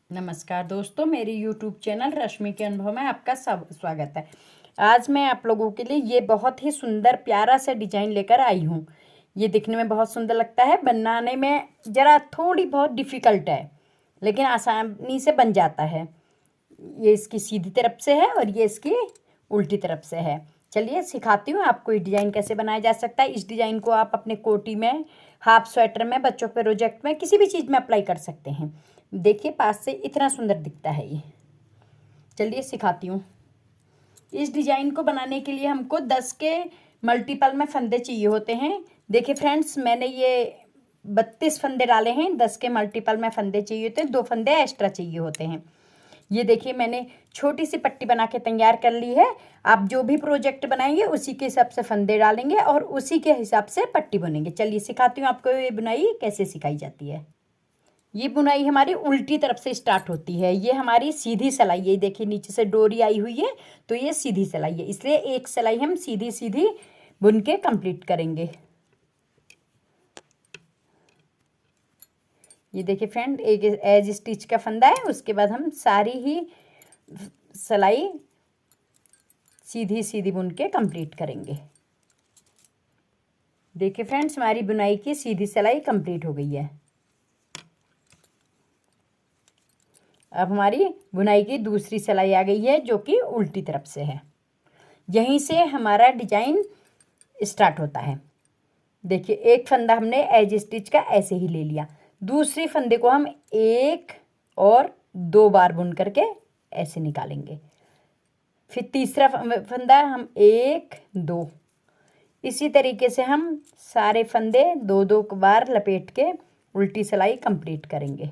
नमस्कार दोस्तों, मेरे YouTube चैनल रश्मि के अनुभव में आपका सब स्वागत है। आज मैं आप लोगों के लिए ये बहुत ही सुंदर प्यारा सा डिजाइन लेकर आई हूँ। ये दिखने में बहुत सुंदर लगता है, बनाने में ज़रा थोड़ी बहुत डिफ़िकल्ट है, लेकिन आसानी से बन जाता है। ये इसकी सीधी तरफ से है और ये इसकी उल्टी तरफ से है। चलिए सिखाती हूँ आपको ये डिज़ाइन कैसे बनाया जा सकता है। इस डिज़ाइन को आप अपने कोटी में, हाफ स्वेटर में, बच्चों के प्रोजेक्ट में, किसी भी चीज़ में अप्लाई कर सकते हैं। देखिए पास से इतना सुंदर दिखता है ये। चलिए सिखाती हूँ। इस डिज़ाइन को बनाने के लिए हमको 10 के मल्टीपल में फंदे चाहिए होते हैं। देखिए फ्रेंड्स, मैंने ये 32 फंदे डाले हैं। 10 के मल्टीपल में फंदे चाहिए होते हैं, 2 फंदे एक्स्ट्रा चाहिए होते हैं। ये देखिए मैंने छोटी सी पट्टी बना के तैयार कर ली है। आप जो भी प्रोजेक्ट बनाएंगे उसी के हिसाब से फंदे डालेंगे और उसी के हिसाब से पट्टी बुनेंगे। चलिए सिखाती हूँ आपको ये बुनाई कैसे सिखाई जाती है। ये बुनाई हमारी उल्टी तरफ से स्टार्ट होती है। ये हमारी सीधी सिलाई है। देखिए नीचे से डोरी आई हुई है, तो ये सीधी सिलाई है, इसलिए एक सिलाई हम सीधी सीधी बुन के कंप्लीट करेंगे। ये देखिए फ्रेंड, एक एज स्टिच का फंदा है, उसके बाद हम सारी ही सिलाई सीधी सीधी बुन के कंप्लीट करेंगे। देखिए फ्रेंड्स, हमारी बुनाई की सीधी सिलाई कंप्लीट हो गई है। अब हमारी बुनाई की दूसरी सिलाई आ गई है, जो कि उल्टी तरफ से है। यहीं से हमारा डिजाइन स्टार्ट होता है। देखिए एक फंदा हमने एज स्टिच का ऐसे ही ले लिया। दूसरे फंदे को हम 1 और 2 बार बुन करके ऐसे निकालेंगे। फिर तीसरा फंदा हम 1 2, इसी तरीके से हम सारे फंदे 2-2 बार लपेट के उल्टी सिलाई कंप्लीट करेंगे।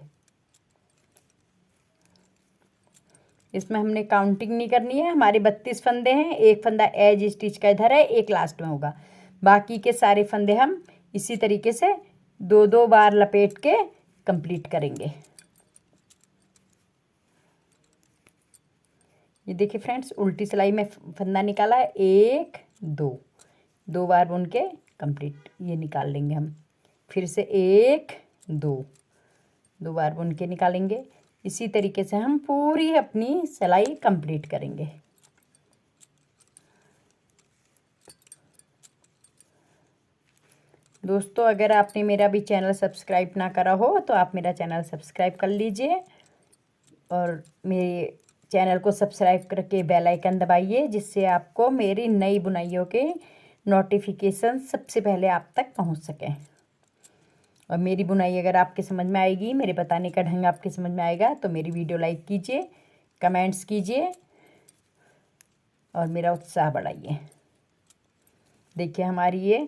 इसमें हमने काउंटिंग नहीं करनी है। हमारे 32 फंदे हैं। एक फंदा एज स्टिच का इधर है, एक लास्ट में होगा। बाकी के सारे फंदे हम इसी तरीके से 2-2 बार लपेट के कंप्लीट करेंगे। ये देखिए फ्रेंड्स, उल्टी सिलाई में फंदा निकाला है, 1 2, 2 बार बुन के कंप्लीट ये निकाल लेंगे हम। फिर से 1 2, 2 बार बुन के निकालेंगे। इसी तरीके से हम पूरी अपनी सिलाई कंप्लीट करेंगे। दोस्तों, अगर आपने मेरा भी चैनल सब्सक्राइब ना करा हो तो आप मेरा चैनल सब्सक्राइब कर लीजिए और मेरे चैनल को सब्सक्राइब करके बेल आइकन दबाइए, जिससे आपको मेरी नई बुनाइयों के नोटिफिकेशन सबसे पहले आप तक पहुंच सकें। और मेरी बुनाई अगर आपके समझ में आएगी, मेरे बताने का ढंग आपके समझ में आएगा, तो मेरी वीडियो लाइक कीजिए, कमेंट्स कीजिए और मेरा उत्साह बढ़ाइए। देखिए हमारी ये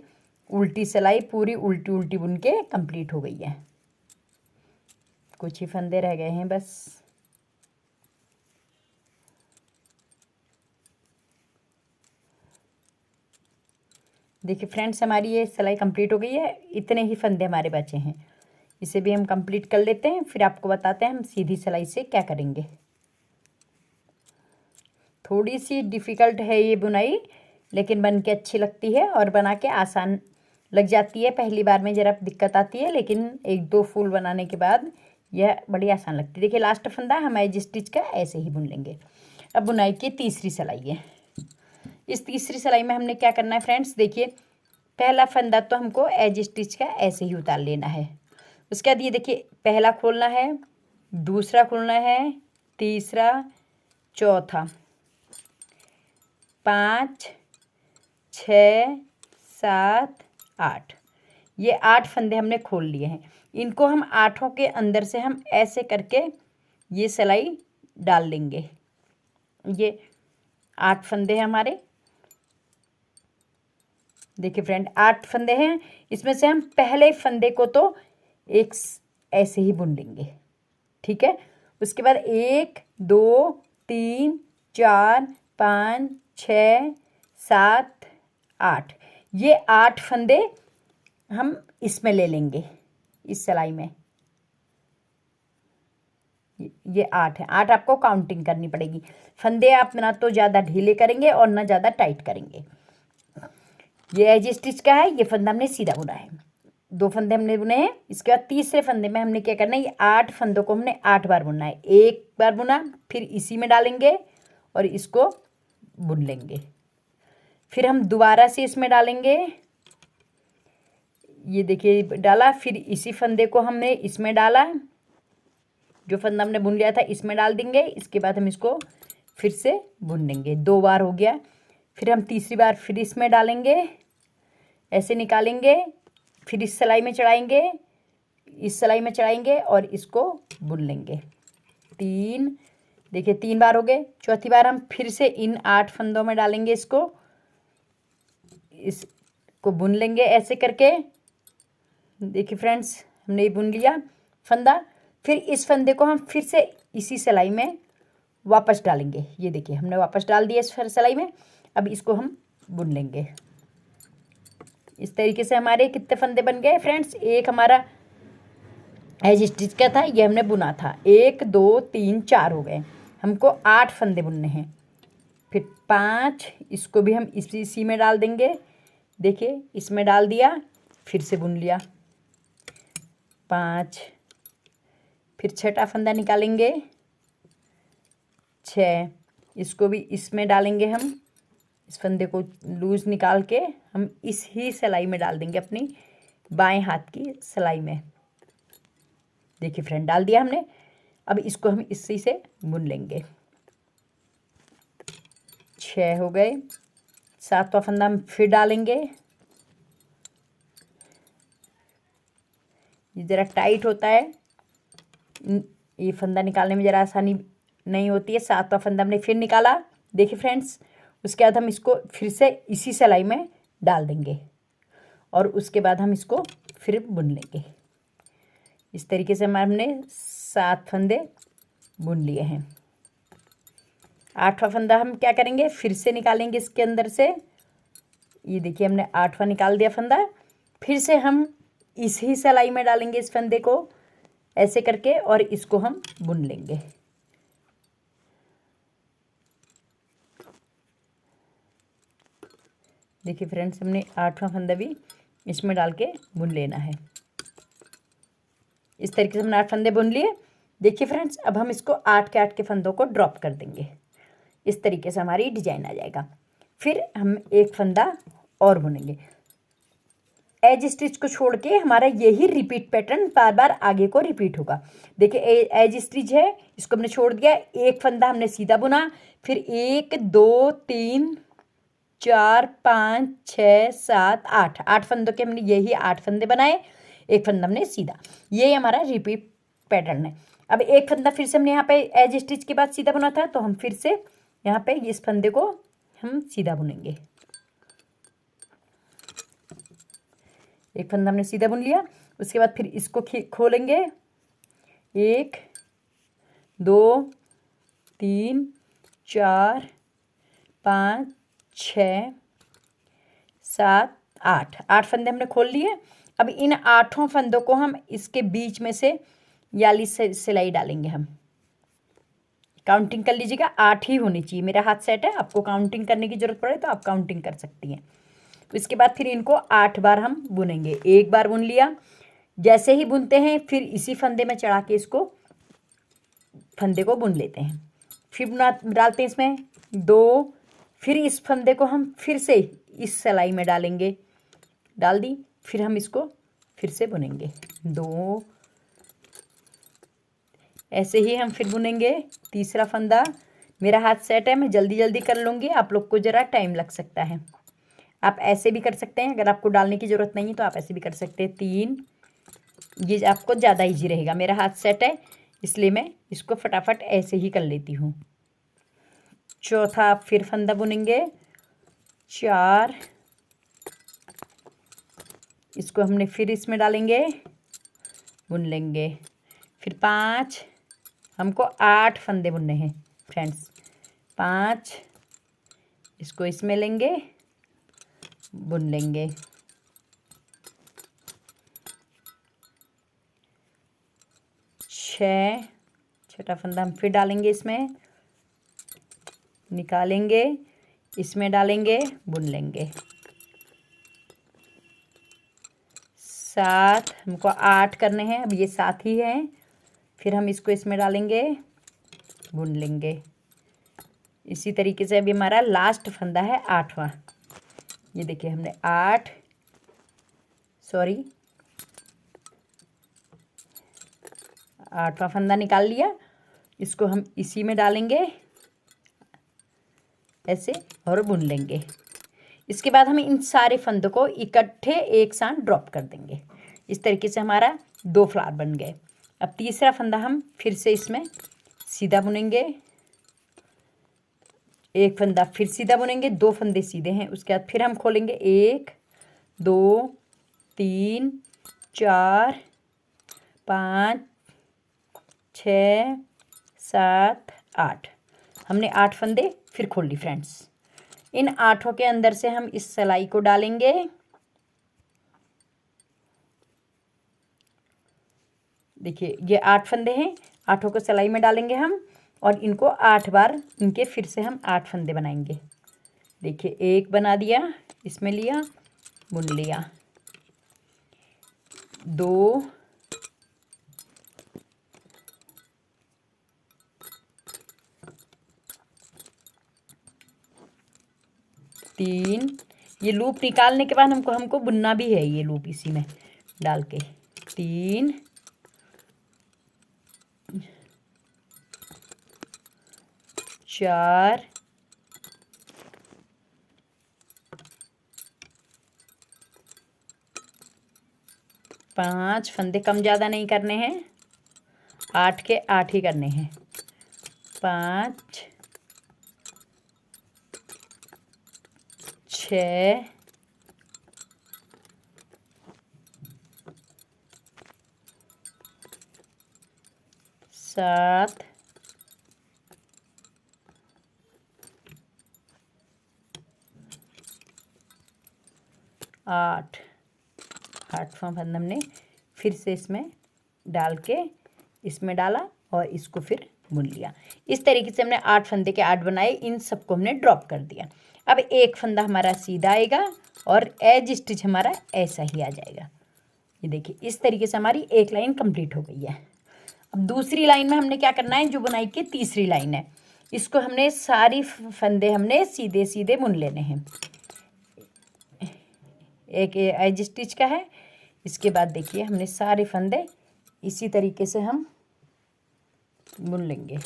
उल्टी सिलाई पूरी उल्टी उल्टी बुन के कंप्लीट हो गई है। कुछ ही फंदे रह गए हैं बस। देखिए फ्रेंड्स, हमारी ये सिलाई कंप्लीट हो गई है। इतने ही फंदे हमारे बचे हैं, इसे भी हम कंप्लीट कर लेते हैं, फिर आपको बताते हैं हम सीधी सिलाई से क्या करेंगे। थोड़ी सी डिफ़िकल्ट है ये बुनाई, लेकिन बन के अच्छी लगती है और बना के आसान लग जाती है। पहली बार में ज़रा दिक्कत आती है, लेकिन 1-2 फूल बनाने के बाद यह बड़ी आसान लगती है। देखिए लास्ट फंदा हम एज स्टिच का ऐसे ही बुन लेंगे। अब बुनाई की तीसरी सिलाई है। इस तीसरी सिलाई में हमने क्या करना है फ्रेंड्स, देखिए पहला फंदा तो हमको एज स्टिच का ऐसे ही उतार लेना है। उसके बाद ये देखिए पहला खोलना है, दूसरा खोलना है, तीसरा, चौथा, 5 6 7 8, ये 8 फंदे हमने खोल लिए हैं। इनको हम 8 के अंदर से हम ऐसे करके ये सिलाई डाल देंगे। ये 8 फंदे हैं हमारे। देखिए फ्रेंड, 8 फंदे हैं। इसमें से हम पहले फंदे को तो एक ऐसे ही बुन लेंगे, ठीक है। उसके बाद 1 2 3 4 5 6 7 8, ये 8 फंदे हम इसमें ले लेंगे, इस सिलाई में। ये 8 है। 8 आपको काउंटिंग करनी पड़ेगी। फंदे आप ना तो ज़्यादा ढीले करेंगे और ना ज़्यादा टाइट करेंगे। ये एज स्टिच का है, ये फंदा हमने सीधा बुना है। 2 फंदे हमने बुने हैं। इसके बाद तीसरे फंदे में हमने क्या करना है, ये 8 फंदों को हमने 8 बार बुनना है। एक बार बुना, फिर इसी में डालेंगे और इसको बुन लेंगे। फिर हम दोबारा से इसमें डालेंगे, ये देखिए डाला, फिर इसी फंदे को हमने इसमें डाला, जो फंदा हमने बुन लिया था इसमें डाल देंगे। इसके बाद हम इसको फिर से बुन लेंगे। 2 बार हो गया। फिर हम तीसरी बार फिर इसमें डालेंगे, ऐसे निकालेंगे, फिर इस सिलाई में चढ़ाएंगे, इस सिलाई में चढ़ाएंगे और इसको बुन लेंगे। 3, देखिए 3 बार हो गए। चौथी बार हम फिर से इन 8 फंदों में डालेंगे, इसको बुन लेंगे ऐसे करके। देखिए फ्रेंड्स, हमने ये बुन लिया फंदा। फिर इस फंदे को हम फिर से इसी सिलाई में वापस डालेंगे। ये देखिए हमने वापस डाल दिया इस सिलाई में। अब इसको हम बुन लेंगे। इस तरीके से हमारे कितने फंदे बन गए फ्रेंड्स, एक हमारा एज स्टिच का था, ये हमने बुना था। 1 2 3 4 हो गए। हमको 8 फंदे बुनने हैं। फिर 5, इसको भी हम इसी में डाल देंगे। देखिए इसमें डाल दिया, फिर से बुन लिया 5। फिर छठा फंदा निकालेंगे 6, इसको भी इसमें डालेंगे हम। इस फंदे को लूज निकाल के हम इस ही सिलाई में डाल देंगे, अपनी बाएं हाथ की सिलाई में। देखिए फ्रेंड, डाल दिया हमने। अब इसको हम इसी से बुन लेंगे। 6 हो गए। 7वां फंदा हम फिर डालेंगे। ये ज़रा टाइट होता है, ये फंदा निकालने में ज़रा आसानी नहीं होती है। 7वां फंदा हमने फिर निकाला। देखिए फ्रेंड्स, उसके बाद हम इसको फिर से इसी सिलाई में डाल देंगे और उसके बाद हम इसको फिर बुन लेंगे। इस तरीके से हमने 7 फंदे बुन लिए हैं। 8वां फंदा हम क्या करेंगे, फिर से निकालेंगे इसके अंदर से। ये देखिए हमने 8वां निकाल दिया फंदा। फिर से हम इसी सिलाई में डालेंगे इस फंदे को ऐसे करके और इसको हम बुन लेंगे। देखिए फ्रेंड्स, हमने 8वां फंदा भी इसमें डाल के बुन लेना है। इस तरीके से हमने 8 फंदे बुन लिए। देखिए फ्रेंड्स, अब हम इसको 8 के 8 के फंदों को ड्रॉप कर देंगे। इस तरीके से हमारी डिजाइन आ जाएगा। फिर हम एक फंदा और बुनेंगे। एज स्टिच को छोड़ के हमारा यही रिपीट पैटर्न बार बार आगे को रिपीट होगा। देखिए एज स्टिच है, इसको हमने छोड़ दिया। एक फंदा हमने सीधा बुना, फिर 1 2 3 4 5 6 7 8 8 फंदों के हमने यही 8 फंदे बनाए। एक फंदा हमने सीधा, ये हमारा रिपीट पैटर्न है। अब एक फंदा फिर से हमने यहाँ पे एज स्टिच के बाद सीधा बुना था, तो हम फिर से यहाँ पे इस फंदे को हम सीधा बुनेंगे। एक फंदा हमने सीधा बुन लिया। उसके बाद फिर इसको खोलेंगे। 1 2 3 4 5 6 7 8 8 फंदे हमने खोल लिए। अब इन 8 फंदों को हम इसके बीच में से याली से सिलाई डालेंगे। हम काउंटिंग कर लीजिएगा, 8 ही होनी चाहिए। मेरा हाथ सेट है, आपको काउंटिंग करने की जरूरत पड़े तो आप काउंटिंग कर सकती हैं। इसके बाद फिर इनको 8 बार हम बुनेंगे। एक बार बुन लिया, जैसे ही बुनते हैं फिर इसी फंदे में चढ़ा के इसको फंदे को बुन लेते हैं। फिर डालते हैं इसमें 2, फिर इस फंदे को हम फिर से इस सिलाई में डालेंगे। डाल दी, फिर हम इसको फिर से बुनेंगे 2, ऐसे ही हम फिर बुनेंगे। तीसरा फंदा, मेरा हाथ सेट है, मैं जल्दी जल्दी कर लूँगी, आप लोग को ज़रा टाइम लग सकता है। आप ऐसे भी कर सकते हैं, अगर आपको डालने की ज़रूरत नहीं है तो आप ऐसे भी कर सकते हैं। 3, ये आपको ज़्यादा ईजी रहेगा। मेरा हाथ सेट है इसलिए मैं इसको फटाफट ऐसे ही कर लेती हूँ। चौथा फिर फंदा बुनेंगे 4, इसको हमने फिर इसमें डालेंगे, बुन लेंगे। फिर 5, हमको 8 फंदे बुनने हैं फ्रेंड्स। 5, इसको इसमें लेंगे, बुन लेंगे। 6, छठा फंदा हम फिर डालेंगे, इसमें निकालेंगे, इसमें डालेंगे, बुन लेंगे। 7, हमको 8 करने हैं। अब ये 7 ही हैं। फिर हम इसको इसमें डालेंगे, बुन लेंगे। इसी तरीके से अभी हमारा लास्ट फंदा है 8वां। ये देखिए हमने 8वां फंदा निकाल लिया। इसको हम इसी में डालेंगे ऐसे और बुन लेंगे। इसके बाद हम इन सारे फंदों को इकट्ठे एक साथ ड्रॉप कर देंगे। इस तरीके से हमारा 2 फ्लावर बन गए। अब तीसरा फंदा हम फिर से इसमें सीधा बुनेंगे। एक फंदा फिर सीधा बुनेंगे, 2 फंदे सीधे हैं। उसके बाद फिर हम खोलेंगे 1 2 3 4 5 6 7 8। हमने 8 फंदे फिर खोल ली फ्रेंड्स। इन 8 के अंदर से हम इस सिलाई को डालेंगे। देखिए ये 8 फंदे हैं, 8 को सिलाई में डालेंगे हम और इनको 8 बार इनके फिर से हम 8 फंदे बनाएंगे। देखिए 1 बना दिया, इसमें लिया, बुन लिया, 2 3। ये लूप निकालने के बाद हमको बुनना भी है, ये लूप इसी में डाल के 3 4 5 फंदे कम ज़्यादा नहीं करने हैं, 8 के 8 ही करने हैं। 5 6 7 8। 8वां फंदा हमने फिर से इसमें डाल के इसमें डाला और इसको फिर बुन लिया। इस तरीके से हमने 8 फंदे के 8 बनाए। इन सबको हमने ड्रॉप कर दिया। अब एक फंदा हमारा सीधा आएगा और एज स्टिच हमारा ऐसा ही आ जाएगा। ये देखिए इस तरीके से हमारी एक लाइन कंप्लीट हो गई है। अब दूसरी लाइन में हमने क्या करना है, जो बुनाई की तीसरी लाइन है, इसको हमने सारी फंदे हमने सीधे सीधे बुन लेने हैं। एक एज स्टिच का है। इसके बाद देखिए हमने सारे फंदे इसी तरीके से हम बुन लेंगे।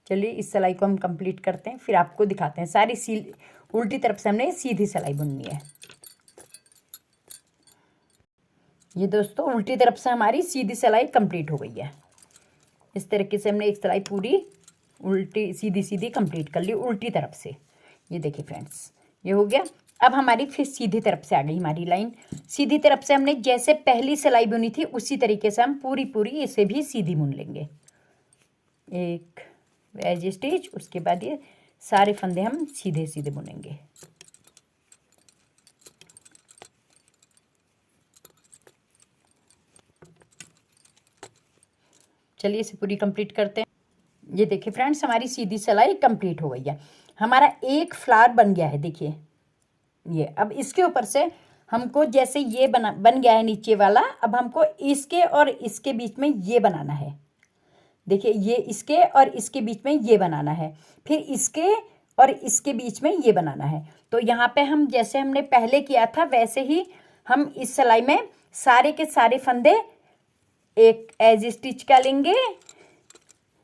चलिए इस सिलाई को हम कंप्लीट करते हैं, फिर आपको दिखाते हैं। सारी उल्टी तरफ से हमने सीधी सिलाई बुननी है। ये दोस्तों उल्टी तरफ से हमारी सीधी सिलाई कंप्लीट हो गई है। इस तरीके से हमने एक सिलाई पूरी उल्टी सीधी सीधी कंप्लीट कर ली उल्टी तरफ से। ये देखिए फ्रेंड्स ये हो गया। अब हमारी फिर सीधी तरफ से आ गई हमारी लाइन। सीधी तरफ से हमने जैसे पहली सिलाई बुनी थी उसी तरीके से हम पूरी पूरी इसे भी सीधी बुन लेंगे। एक एज स्टिच, उसके बाद ये सारे फंदे हम सीधे सीधे बुनेंगे। चलिए इसे पूरी कंप्लीट करते हैं। ये देखिए फ्रेंड्स हमारी सीधी सिलाई कंप्लीट हो गई है। हमारा एक फ्लावर बन गया है। देखिए ये अब इसके ऊपर से हमको जैसे ये बन गया है नीचे वाला, अब हमको इसके और इसके बीच में ये बनाना है। देखिए ये इसके और इसके बीच में ये बनाना है, फिर इसके और इसके बीच में ये बनाना है। तो यहाँ पे हम जैसे हमने पहले किया था वैसे ही हम इस सिलाई में सारे के सारे फंदे एक एज स्टिच का लेंगे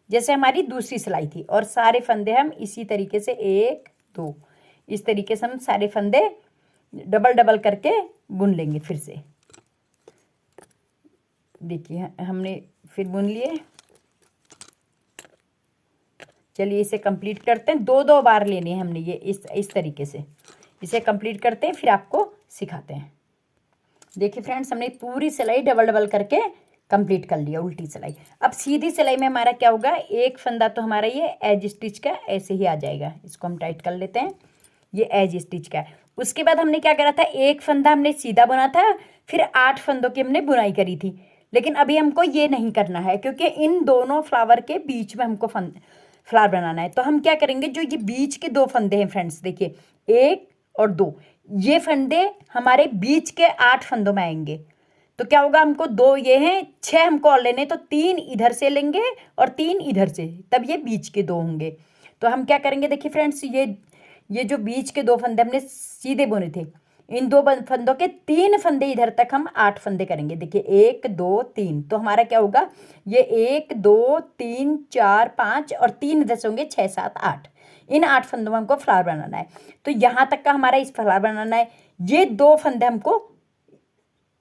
जैसे हमारी दूसरी सिलाई थी, और सारे फंदे हम इसी तरीके से 1 2 इस तरीके से हम सारे फंदे डबल डबल करके बुन लेंगे फिर से। देखिए हमने फिर बुन लिए। चलिए इसे कंप्लीट करते हैं। 2 बार लेने हैं हमने ये इस तरीके से। इसे कंप्लीट करते हैं फिर आपको सिखाते हैं। देखिए फ्रेंड्स हमने पूरी सिलाई डबल डबल करके कंप्लीट कर लिया उल्टी सिलाई। अब सीधी सिलाई में हमारा क्या होगा, एक फंदा तो हमारा ये एज स्टिच का ऐसे ही आ जाएगा। इसको हम टाइट कर लेते हैं। ये एज स्टिच का है। उसके बाद हमने क्या करा था, एक फंदा हमने सीधा बुना था, फिर 8 फंदों की हमने बुनाई करी थी। लेकिन अभी हमको ये नहीं करना है क्योंकि इन दोनों फ्लावर के बीच में हमको फ्लावर बनाना है। तो हम क्या करेंगे, जो ये बीच के 2 फंदे हैं फ्रेंड्स, देखिए 1 और 2, ये फंदे हमारे बीच के 8 फंदों में आएंगे। तो क्या होगा, हमको 2 ये हैं, 6 हमको और लेने, तो 3 इधर से लेंगे और 3 इधर से, तब ये बीच के 2 होंगे। तो हम क्या करेंगे, देखिए फ्रेंड्स, ये जो बीच के 2 फंदे हमने सीधे बुने थे, इन 2 फंदों के 3 फंदे इधर तक हम 8 फंदे करेंगे। देखिए 1 2 3, तो हमारा क्या होगा, ये 1 2 3 4 5 और 3 इधर से होंगे, 6 7 8। इन 8 फंदों में हमको फ्लावर बनाना है। तो यहाँ तक का हमारा इस फ्लावर बनाना है। ये 2 फंदे हमको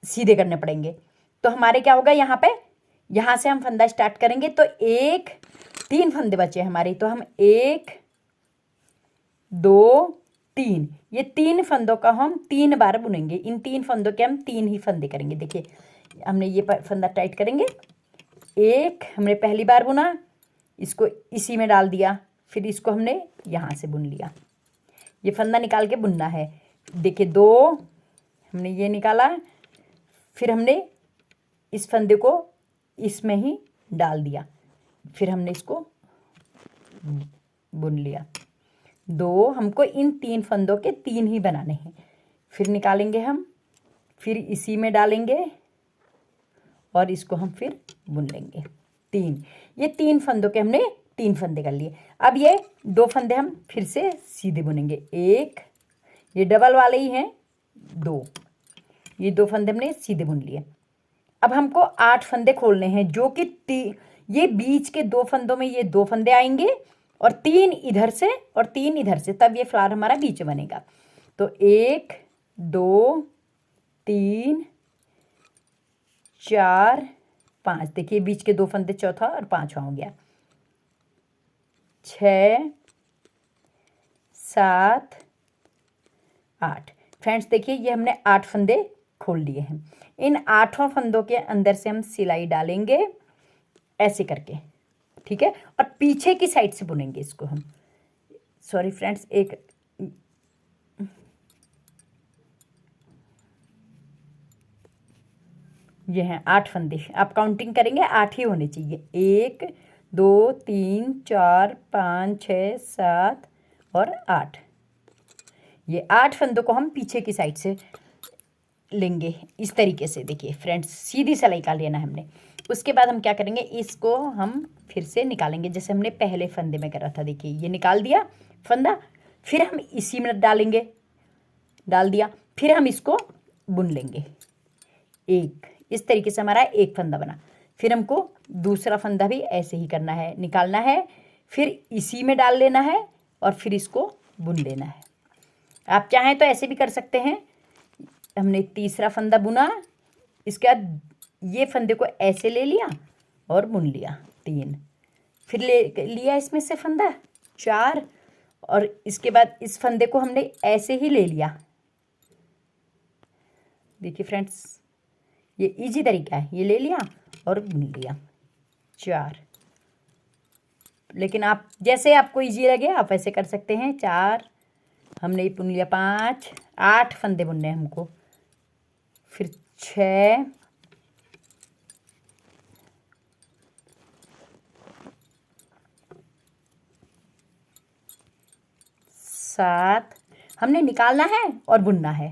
सीधे करने पड़ेंगे। तो हमारे क्या होगा, यहाँ पे, यहाँ से हम फंदा स्टार्ट करेंगे। तो 3 फंदे बचे हमारे, तो हम 1 2 3, ये 3 फंदों का हम 3 बार बुनेंगे। इन 3 फंदों के हम 3 ही फंदे करेंगे। देखिए हमने ये फंदा टाइट करेंगे, 1 हमने पहली बार बुना, इसको इसी में डाल दिया, फिर इसको हमने यहाँ से बुन लिया। ये फंदा निकाल के बुनना है। देखिए 2 हमने ये निकाला, फिर हमने इस फंदे को इसमें ही डाल दिया, फिर हमने इसको बुन लिया। 2 हमको इन 3 फंदों के 3 ही बनाने हैं। फिर निकालेंगे हम, फिर इसी में डालेंगे और इसको हम फिर बुन लेंगे। 3, ये 3 फंदों के हमने 3 फंदे कर लिए। अब ये 2 फंदे हम फिर से सीधे बुनेंगे। 1, ये डबल वाले ही हैं, 2, ये 2 फंदे हमने सीधे बुन लिए। अब हमको 8 फंदे खोलने हैं, जो कि ये बीच के 2 फंदों में ये 2 फंदे आएंगे और 3 इधर से और 3 इधर से, तब ये फ्लावर हमारा बीच में बनेगा। तो 1 2 3 4 5, देखिए बीच के 2 फंदे, चौथा और 5वां हो गया। 6 7 8। फ्रेंड्स देखिए, ये हमने 8 फंदे खोल लिए हैं। इन 8 फंदों के अंदर से हम सिलाई डालेंगे ऐसे करके, ठीक है, और पीछे की साइड से बुनेंगे इसको हम। सॉरी फ्रेंड्स, ये हैं 8 फंदे, आप काउंटिंग करेंगे 8 ही होने चाहिए। 1 2 3 4 5 6 7 और 8। ये 8 फंदों को हम पीछे की साइड से लेंगे इस तरीके से। देखिए फ्रेंड्स, सीधी सिलाई का लेना है हमने। उसके बाद हम क्या करेंगे, इसको हम फिर से निकालेंगे, जैसे हमने पहले फंदे में करा था। देखिए ये निकाल दिया फंदा, फिर हम इसी में डालेंगे, डाल दिया, फिर हम इसको बुन लेंगे। इस तरीके से हमारा एक फंदा बना। फिर हमको दूसरा फंदा भी ऐसे ही करना है, निकालना है, फिर इसी में डाल लेना है और फिर इसको बुन लेना है। आप चाहें तो ऐसे भी कर सकते हैं। हमने तीसरा फंदा बुना, इसके बाद ये फंदे को ऐसे ले लिया और बुन लिया 3, फिर ले लिया इसमें से फंदा 4, और इसके बाद इस फंदे को हमने ऐसे ही ले लिया। देखिए फ्रेंड्स, ये इजी तरीका है, ये ले लिया और बुन लिया 4। लेकिन आप जैसे आपको इजी लगे आप ऐसे कर सकते हैं। 4 हमने बुन लिया, 5 8 फंदे बुनने हमको, फिर 6 7 हमने निकालना है और बुनना है।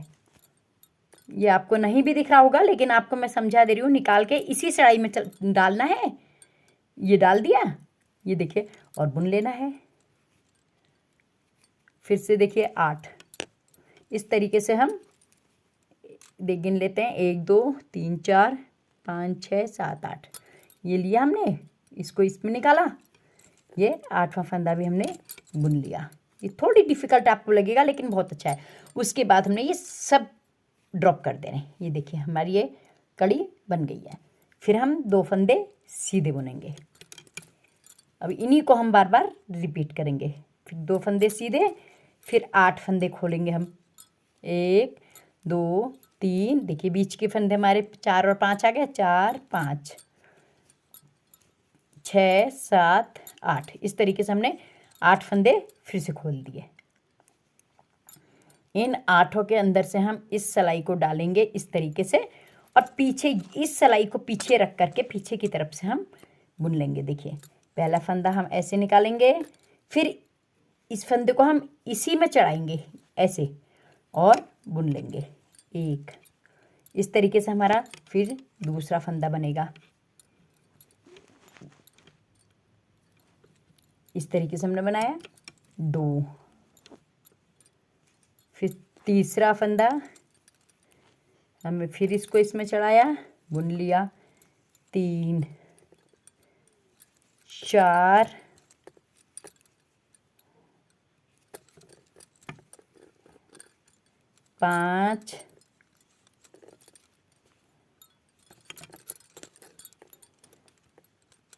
ये आपको नहीं भी दिख रहा होगा, लेकिन आपको मैं समझा दे रही हूँ। निकाल के इसी सिलाई में डालना है, ये डाल दिया, ये देखिए, और बुन लेना है। फिर से देखिए 8, इस तरीके से हम गिन लेते हैं। 1 2 3 4 5 6 7 8, ये लिया हमने, इसको इसमें निकाला, ये 8वां फंदा भी हमने बुन लिया। ये थोड़ी डिफ़िकल्ट आपको लगेगा, लेकिन बहुत अच्छा है। उसके बाद हमने ये सब ड्रॉप कर देने। ये देखिए हमारी ये कड़ी बन गई है। फिर हम 2 फंदे सीधे बुनेंगे। अब इन्हीं को हम बार बार रिपीट करेंगे। फिर 2 फंदे सीधे, फिर 8 फंदे खोलेंगे हम। 1 2 3, देखिए बीच के फंदे हमारे 4 और 5 आ गए, 4 5 6 7 8। इस तरीके से हमने 8 फंदे फिर से खोल दिए। इन 8 के अंदर से हम इस सिलाई को डालेंगे इस तरीके से, और पीछे इस सिलाई को पीछे रख करके पीछे की तरफ से हम बुन लेंगे। देखिए पहला फंदा हम ऐसे निकालेंगे, फिर इस फंदे को हम इसी में चढ़ाएंगे ऐसे, और बुन लेंगे। एक, इस तरीके से हमारा फिर दूसरा फंदा बनेगा। इस तरीके से हमने बनाया 2, फिर तीसरा फंदा हमने फिर इसको इसमें चढ़ाया, बुन लिया 3, 4, 5,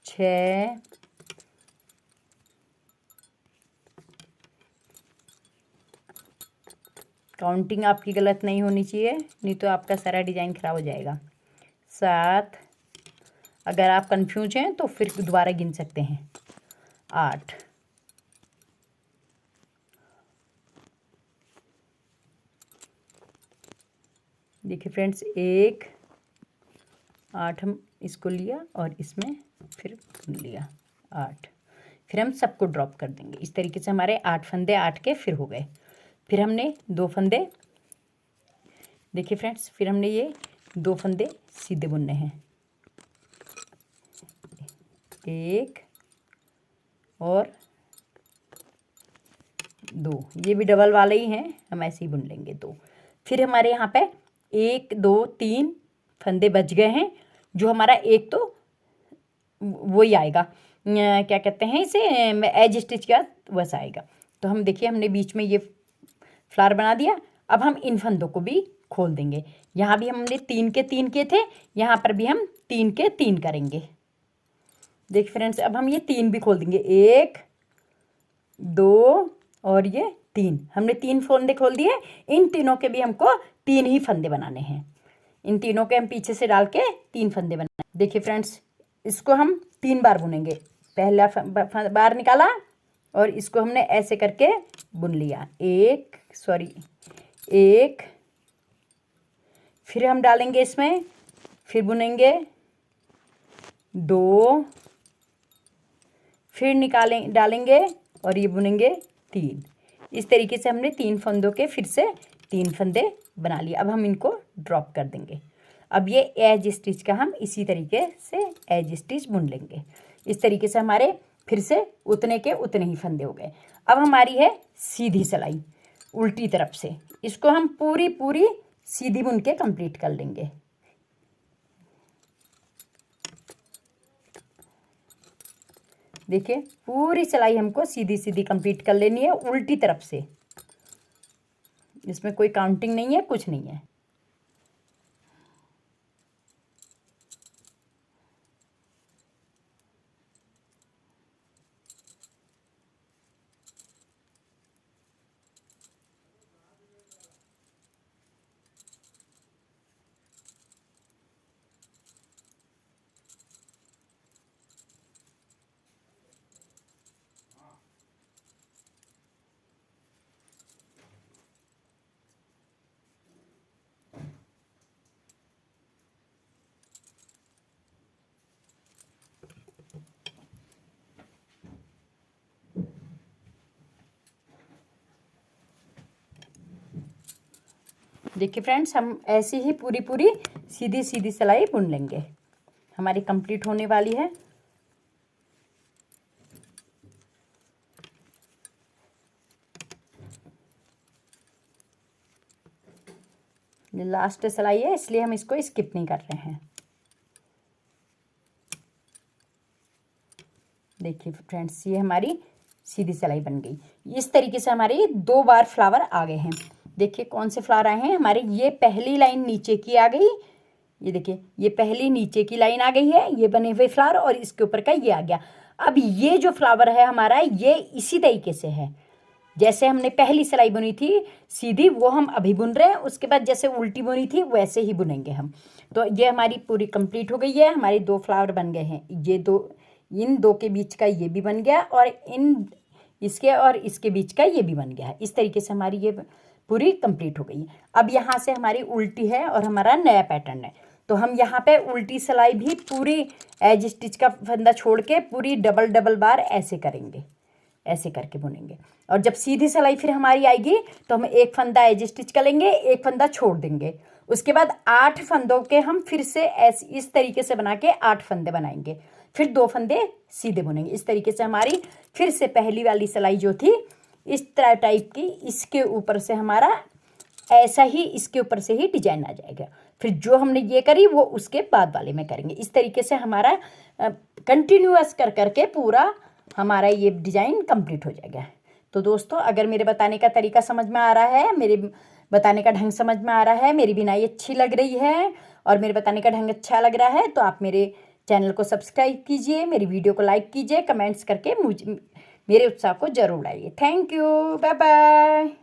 6, काउंटिंग आपकी गलत नहीं होनी चाहिए, नहीं तो आपका सारा डिज़ाइन ख़राब हो जाएगा। 7, अगर आप कंफ्यूज हैं तो फिर दोबारा गिन सकते हैं। 8, देखिए फ्रेंड्स 1, 8 हम इसको लिया और इसमें फिर बुन लिया 8, फिर हम सबको ड्रॉप कर देंगे। इस तरीके से हमारे 8 फंदे 8 के फिर हो गए। फिर हमने 2 फंदे, देखिए फ्रेंड्स, फिर हमने ये 2 फंदे सीधे बुनने हैं, 1 और 2, ये भी डबल वाले ही हैं, हम ऐसे ही बुन लेंगे 2। फिर हमारे यहाँ पे 1 2 3 फंदे बच गए हैं, जो हमारा एक तो वही आएगा, क्या कहते हैं इसे, एज स्टिच का वैसा आएगा। तो हम देखिए हमने बीच में ये फ्लावर बना दिया। अब हम इन फंदों को भी खोल देंगे। यहाँ भी हमने 3 के 3 किए थे, यहाँ पर भी हम 3 के 3 करेंगे। देखिए फ्रेंड्स, अब हम ये 3 भी खोल देंगे, 1 2 और ये 3, हमने 3 फंदे खोल दिए। इन तीनों के भी हमको 3 ही फंदे बनाने हैं। इन तीनों के हम पीछे से डाल के 3 फंदे बनाए। देखिए फ्रेंड्स, इसको हम 3 बार बुनेंगे। पहला बार निकाला और इसको हमने ऐसे करके बुन लिया, 1, फिर हम डालेंगे इसमें, फिर बुनेंगे 2, फिर डालेंगे और ये बुनेंगे 3। इस तरीके से हमने 3 फंदों के फिर से 3 फंदे बना लिए। अब हम इनको ड्रॉप कर देंगे। अब ये एज स्टिच का हम इसी तरीके से एज स्टिच बुन लेंगे। इस तरीके से हमारे फिर से उतने के उतने ही फंदे हो गए। अब हमारी है सीधी सिलाई उल्टी तरफ से, इसको हम पूरी सीधी बुन के कंप्लीट कर लेंगे। देखिए पूरी सिलाई हमको सीधी सीधी कंप्लीट कर लेनी है उल्टी तरफ से, इसमें कोई काउंटिंग नहीं है, कुछ नहीं है। देखिए फ्रेंड्स, हम ऐसी ही पूरी सीधी सीधी सिलाई बुन लेंगे। हमारी कंप्लीट होने वाली है। ये लास्ट सिलाई है, इसलिए हम इसको स्किप नहीं कर रहे हैं। देखिए फ्रेंड्स, ये हमारी सीधी सिलाई बन गई। इस तरीके से हमारे 2 बार फ्लावर आ गए हैं। देखिए कौन से फ्लावर आए हैं हमारे, ये पहली लाइन नीचे की आ गई, ये देखिए ये पहली नीचे की लाइन आ गई है, ये बने हुए फ्लावर, और इसके ऊपर का ये आ गया। अब ये जो फ्लावर है हमारा, ये इसी तरीके से है जैसे हमने पहली सिलाई बुनी थी सीधी, वो हम अभी बुन रहे हैं। उसके बाद जैसे उल्टी बुनी थी वैसे ही बुनेंगे हम। तो ये हमारी पूरी कंप्लीट हो गई है। हमारे 2 फ्लावर बन गए हैं, ये 2, इन 2 के बीच का ये भी बन गया, और इसके और इसके बीच का ये भी बन गया है। इस तरीके से हमारी ये पूरी कंप्लीट हो गई है। अब यहाँ से हमारी उल्टी है और हमारा नया पैटर्न है, तो हम यहाँ पे उल्टी सिलाई भी पूरी एज स्टिच का फंदा छोड़ के पूरी डबल बार ऐसे करेंगे। ऐसे करके बुनेंगे। और जब सीधी सिलाई फिर हमारी आएगी तो हम एक फंदा एज स्टिच करेंगे, एक फंदा छोड़ देंगे। उसके बाद 8 फंदों के हम फिर से इस तरीके से बना के 8 फंदे बनाएंगे, फिर 2 फंदे सीधे बुनेंगे। इस तरीके से हमारी फिर से पहली वाली सिलाई जो थी इस तरह टाइप की, इसके ऊपर से हमारा ऐसा ही इसके ऊपर से ही डिजाइन आ जाएगा। फिर जो हमने ये करी वो उसके बाद वाले में करेंगे। इस तरीके से हमारा कंटिन्यूअस कर करके पूरा हमारा ये डिजाइन कंप्लीट हो जाएगा। तो दोस्तों, अगर मेरे बताने का तरीका समझ में आ रहा है, मेरे बताने का ढंग समझ में आ रहा है, मेरी बिनाई अच्छी लग रही है और मेरे बताने का ढंग अच्छा लग रहा है, तो आप मेरे चैनल को सब्सक्राइब कीजिए, मेरी वीडियो को लाइक कीजिए, कमेंट्स करके मुझे मेरे उत्साह को जरूर लाइए। Thank you, bye bye.